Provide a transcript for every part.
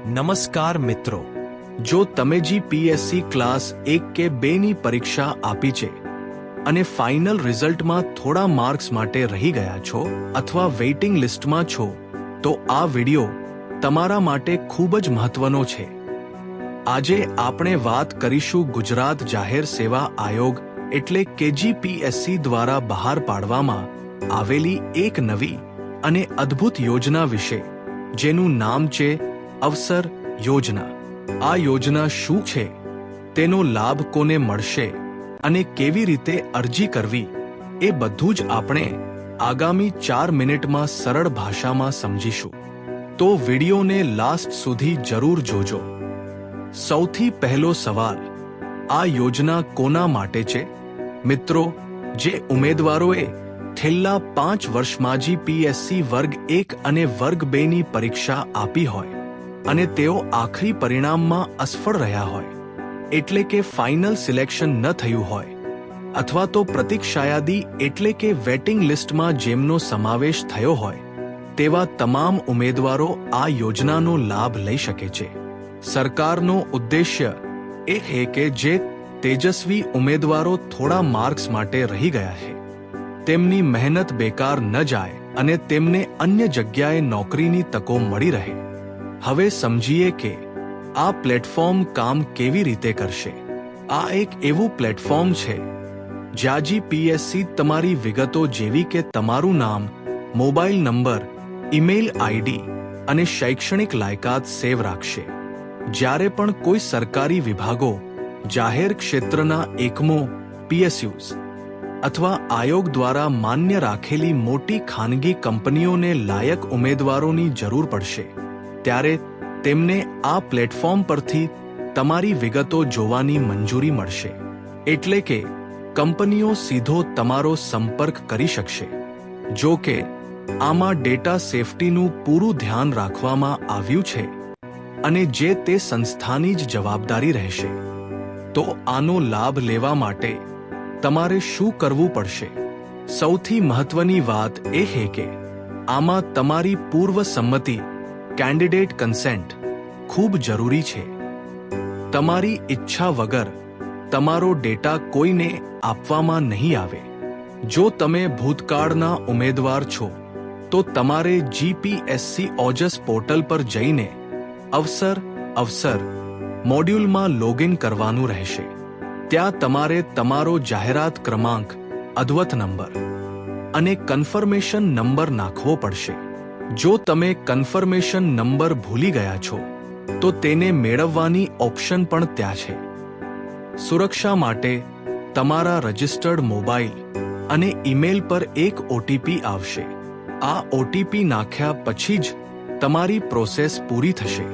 નમસ્કાર મિત્રો, જો તમે જીપીએસસી ક્લાસ 1 કે 2 ની પરીક્ષા આપી છે અને ફાઇનલ રિઝલ્ટમાં થોડા માર્ક્સ માટે રહી ગયા છો અથવા વેઇટિંગ લિસ્ટમાં છો તો આ વિડિયો તમારા માટે ખૂબ જ મહત્વનો છે। આજે આપણે વાત કરીશું ગુજરાત જાહેર સેવા આયોગ એટલે કે જીપીએસસી દ્વારા બહાર પાડવામાં આવેલી એક નવી અને અદ્ભુત યોજના વિશે, જેનું નામ છે અવસર યોજના। આ યોજના શું છે, તેનો લાભ કોને મળશે અને કેવી રીતે અરજી કરવી, એ બધું જ આપણે આગામી 4 મિનિટમાં સરળ ભાષામાં સમજીશું। તો વિડિયોને લાસ્ટ સુધી જરૂર જોજો। સૌથી પહેલો સવાલ, આ યોજના કોના માટે છે? મિત્રો, જે ઉમેદવારોએ છેલ્લા 5 વર્ષમાં જીપીએસસી વર્ગ 1 અને વર્ગ 2 ની પરીક્ષા આપી હોય અને તેઓ આખરી પરિણામમાં અસફળ રહ્યા હોય, એટલે કે ફાઇનલ સિલેક્શન ન થયું હોય, અથવા તો પ્રતીક્ષાયાદી એટલે કે વેટિંગ લિસ્ટમાં જેમનો સમાવેશ થયો હોય, તેવા તમામ ઉમેદવારો આ યોજનાનો લાભ લઈ શકે છે। સરકારનો ઉદ્દેશ્ય એ છે કે જે તેજસ્વી ઉમેદવારો થોડા માર્ક્સ માટે રહી ગયા છે, તેમની મહેનત બેકાર ન જાય અને તેમને અન્ય જગ્યાએ નોકરીની તકો મળી રહે। હવે સમજીએ કે આ પ્લેટફોર્મ કામ કેવી રીતે કરશે। આ એક એવું પ્લેટફોર્મ છે જ્યાં જીપીએસસી તમારી વિગતો જેવી કે તમારું નામ, મોબાઈલ નંબર, ઈમેલ આઈડી અને શૈક્ષણિક લાયકાત સેવ રાખશે। જ્યારે પણ કોઈ સરકારી વિભાગો, જાહેર ક્ષેત્રના એકમો, પીએસયુઝ અથવા આયોગ દ્વારા માન્ય રાખેલી મોટી ખાનગી કંપનીઓને લાયક ઉમેદવારોની જરૂર પડશે, ત્યારે તેમને આ પ્લેટફોર્મ પરથી તમારી વિગતો જોવાની મંજૂરી મળશે। એટલે કે કંપનીઓ સીધો તમારો સંપર્ક કરી શકશે। જો કે આમાં ડેટા સેફટીનું પૂરું ધ્યાન રાખવામાં આવ્યું છે અને જે તે સંસ્થાની જ જવાબદારી રહેશે। તો આનો લાભ લેવા માટે તમારે શું કરવું પડશે? સૌથી મહત્વની વાત એ છે કે આમાં તમારી પૂર્વ સંમતિ, કેન્ડિડેટ કન્સેન્ટ ખૂબ જરૂરી છે। તમારી ઈચ્છા વગર તમારો ડેટા કોઈને આપવામાં નહીં આવે। જો તમે ભૂતકાળના ઉમેદવાર છો તો તમારે જીપીએસસી ઓજસ પોર્ટલ પર જઈને અવસર મોડ્યુલમાં લોગિન કરવાનું રહેશે। ત્યાં તમારે તમારો જાહેરાત ક્રમાંક, અદ્વત નંબર અને કન્ફર્મેશન નંબર નાખવો પડશે। જો તમે કન્ફર્મેશન નંબર ભૂલી ગયા છો તો તેને મેળવવાની ઓપ્શન પણ ત્યાં છે। સુરક્ષા માટે તમારા રજિસ્ટર્ડ મોબાઈલ અને ઈમેલ પર એક ઓટીપી આવશે। આ ઓટીપી નાખ્યા પછી જ તમારી પ્રોસેસ પૂરી થશે।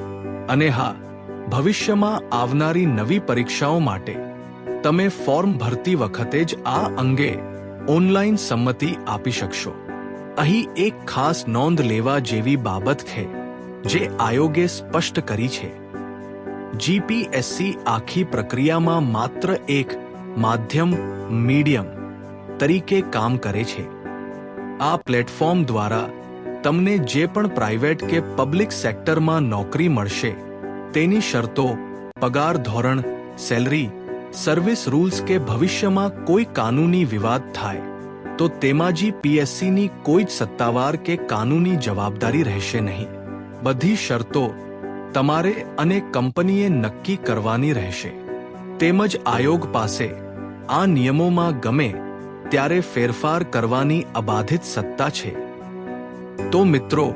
અને હા, ભવિષ્યમાં આવનારી નવી પરીક્ષાઓ માટે તમે ફોર્મ ભરતી વખતે જ આ અંગે ઓનલાઈન સંમતિ આપી શકશો। અહીં એક ખાસ નોંધ લેવા જેવી બાબત છે જે આયોગે સ્પષ્ટ કરી છે। જીપીએસસી આખી પ્રક્રિયામાં માત્ર એક મીડિયમ તરીકે કામ કરે છે। આ પ્લેટફોર્મ દ્વારા તમને જે પણ પ્રાઇવેટ કે પબ્લિક સેક્ટરમાં નોકરી મળશે તેની શરતો, પગાર ધોરણ, સેલરી, સર્વિસ રૂલ્સ કે ભવિષ્યમાં કોઈ કાનૂની વિવાદ થાય તો તેમાં જીપીએસસીની કોઈ જ સત્તાવાર કે કાનૂની જવાબદારી રહેશે નહીં। બધી શરતો તમારે અને કંપનીએ નક્કી કરવાની રહેશે। તેમજ આયોગ પાસે આ નિયમોમાં ગમે ત્યારે ફેરફાર કરવાની અબાધિત સત્તા છે। તો મિત્રો,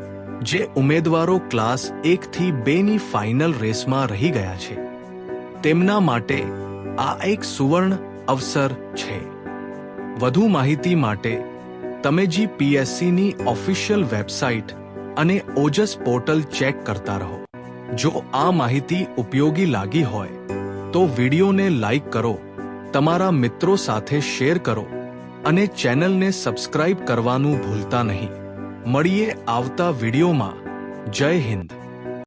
જે ઉમેદવારો ક્લાસ 1 થી 2 ની ફાઇનલ રેસમાં રહી ગયા છે, તેમના માટે આ એક સુવર્ણ અવસર છે। વધુ માહિતી માટે તમે જીપીએસસીની ઓફિશિયલ વેબસાઇટ અને ઓજસ પોર્ટલ ચેક કરતા રહો। જો આ માહિતી ઉપયોગી લાગી હોય તો વિડિયોને લાઈક કરો, તમારા મિત્રો સાથે શેર કરો અને ચેનલને સબસ્ક્રાઇબ કરવાનું ભૂલતા નહીં। મળીએ આવતા વિડિયોમાં। જય હિન્દ।